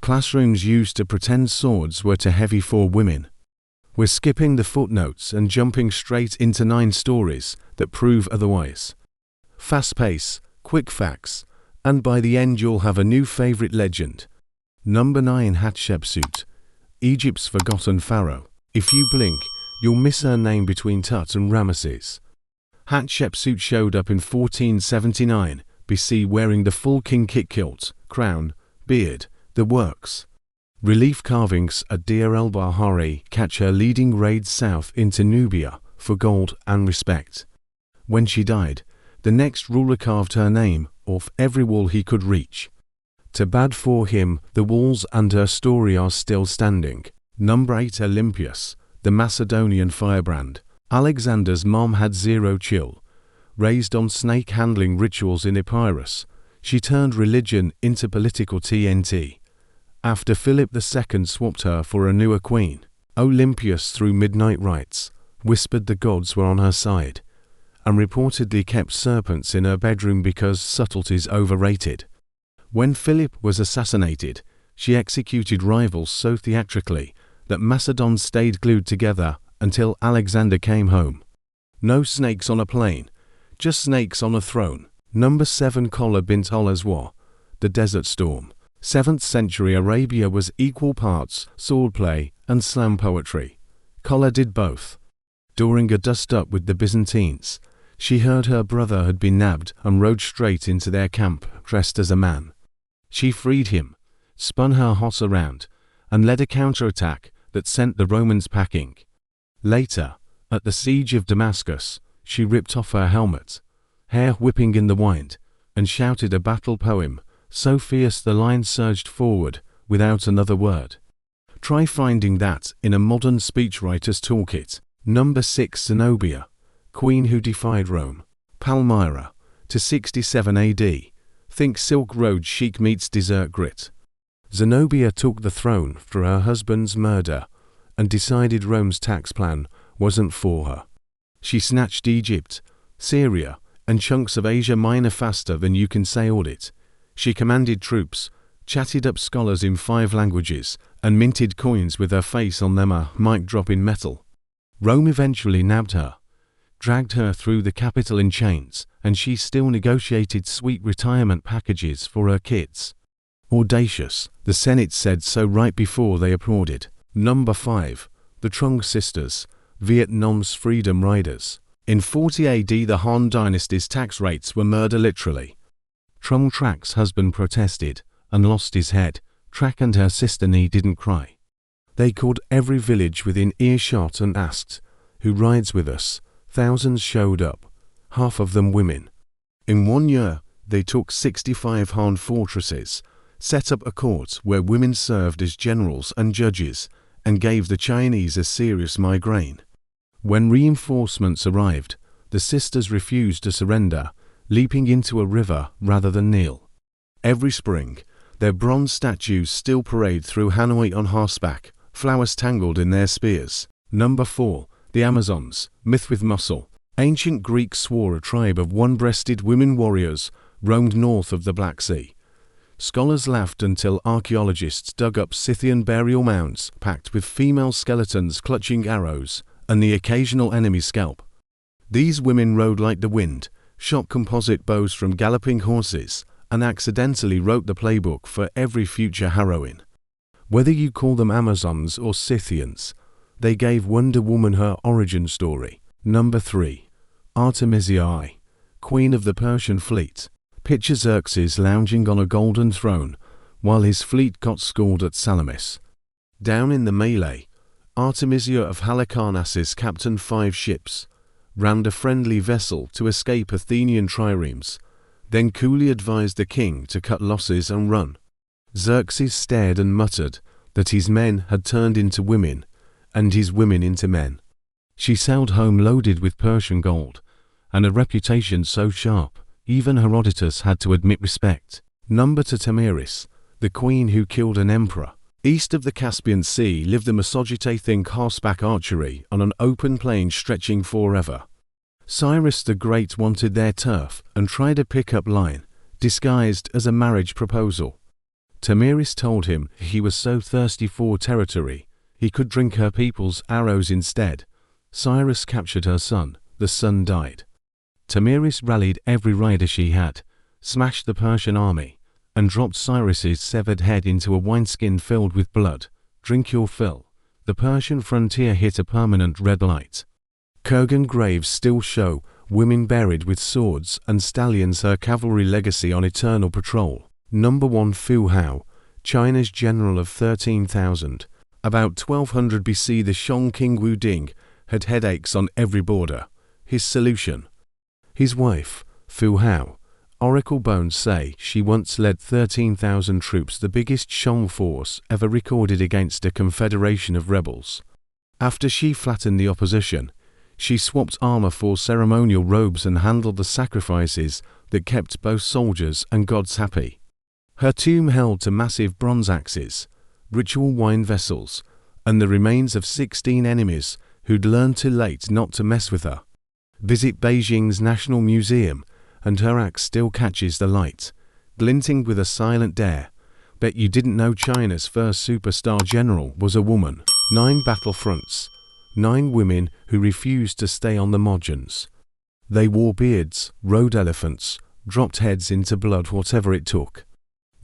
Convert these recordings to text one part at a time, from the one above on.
Classrooms used to pretend swords were too heavy for women. We're skipping the footnotes and jumping straight into 9 stories that prove otherwise. Fast pace, quick facts, and by the end you'll have a new favorite legend. Number 9. Hatshepsut, Egypt's forgotten pharaoh. If you blink, you'll miss her name between Tut and Ramesses. Hatshepsut showed up in 1479 BC wearing the full king kit kilt, crown, beard, the works. Relief carvings at Deir el-Bahari catch her leading raids south into Nubia for gold and respect. When she died, the next ruler carved her name off every wall he could reach. Too bad for him, the walls and her story are still standing. Number 8. Olympias, the Macedonian firebrand. Alexander's mom had zero chill. Raised on snake-handling rituals in Epirus, she turned religion into political TNT. After Philip II swapped her for a newer queen, Olympias threw midnight rites, whispered the gods were on her side, and reportedly kept serpents in her bedroom because subtlety's overrated. When Philip was assassinated, she executed rivals so theatrically that Macedon stayed glued together until Alexander came home. No snakes on a plane, just snakes on a throne. Number 7. Kola bint al-Azwar, the Desert Storm. 7th century Arabia was equal parts swordplay and slam poetry. Kola did both. During a dust-up with the Byzantines, she heard her brother had been nabbed and rode straight into their camp dressed as a man. She freed him, spun her horse around, and led a counterattack that sent the Romans packing. Later, at the siege of Damascus, she ripped off her helmet, hair whipping in the wind, and shouted a battle poem so fierce the line surged forward without another word. Try finding that in a modern speechwriter's toolkit. Number 6. Zenobia, queen who defied Rome. Palmyra, to 67 AD. Think Silk Road chic meets dessert grit. Zenobia took the throne after her husband's murder and decided Rome's tax plan wasn't for her. She snatched Egypt, Syria, and chunks of Asia Minor faster than you can sail it. She commanded troops, chatted up scholars in 5 languages, and minted coins with her face on them, a mic drop in metal. Rome eventually nabbed her, dragged her through the capital in chains, and she still negotiated sweet retirement packages for her kids. Audacious, the Senate said so right before they applauded. Number 5. The Trung Sisters, Vietnam's freedom riders. In 40 AD the Han dynasty's tax rates were murder literally. Trung Trac's husband protested and lost his head. Trac and her sister Ni didn't cry. They called every village within earshot and asked, "Who rides with us?" Thousands showed up, half of them women. In 1 year, they took 65 Han fortresses, set up a court where women served as generals and judges, and gave the Chinese a serious migraine. When reinforcements arrived, the sisters refused to surrender, leaping into a river rather than kneel. Every spring, their bronze statues still parade through Hanoi on horseback, flowers tangled in their spears. Number 4. The Amazons, myth with muscle. Ancient Greeks swore a tribe of one-breasted women warriors roamed north of the Black Sea. Scholars laughed until archaeologists dug up Scythian burial mounds packed with female skeletons clutching arrows and the occasional enemy scalp. These women rode like the wind, shot composite bows from galloping horses, and accidentally wrote the playbook for every future heroine. Whether you call them Amazons or Scythians, they gave Wonder Woman her origin story. Number 3. Artemisia, queen of the Persian fleet. Picture Xerxes lounging on a golden throne while his fleet got schooled at Salamis. Down in the melee, Artemisia of Halicarnassus captained 5 ships, rammed a friendly vessel to escape Athenian triremes, then coolly advised the king to cut losses and run. Xerxes stared and muttered that his men had turned into women and his women into men. She sailed home loaded with Persian gold, and a reputation so sharp even Herodotus had to admit respect. Number 2. Tomyris, the queen who killed an emperor. East of the Caspian Sea lived the Masogete. Think horseback archery on an open plain stretching forever. Cyrus the Great wanted their turf and tried a pick-up line, disguised as a marriage proposal. Tomyris told him he was so thirsty for territory, he could drink her people's arrows instead. Cyrus captured her son, the son died. Tomyris rallied every rider she had, smashed the Persian army, and dropped Cyrus's severed head into a wineskin filled with blood. Drink your fill. The Persian frontier hit a permanent red light. Kurgan graves still show women buried with swords and stallions, her cavalry legacy on eternal patrol. Number 1 Fu Hao, China's general of 13,000. About 1200 BC, the Shang King Wu Ding had headaches on every border. His solution. His wife, Fu Hao. Oracle bones say she once led 13,000 troops, the biggest Shang force ever recorded against a confederation of rebels. After she flattened the opposition, she swapped armor for ceremonial robes and handled the sacrifices that kept both soldiers and gods happy. Her tomb held to massive bronze axes, ritual wine vessels, and the remains of 16 enemies who'd learned too late not to mess with her. Visit Beijing's National Museum, and her axe still catches the light, glinting with a silent dare. Bet you didn't know China's first superstar general was a woman. 9 battlefronts. 9 women who refused to stay on the margins. They wore beards, rode elephants, dropped heads into blood whatever it took.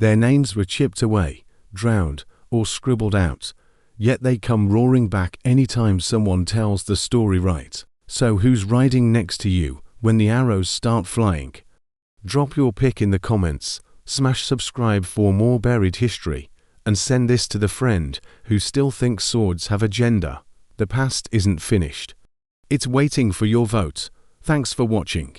Their names were chipped away, drowned, or scribbled out, yet they come roaring back anytime someone tells the story right. So who's riding next to you when the arrows start flying? Drop your pick in the comments, smash subscribe for more buried history, and send this to the friend who still thinks swords have a gender. The past isn't finished. It's waiting for your vote. Thanks for watching.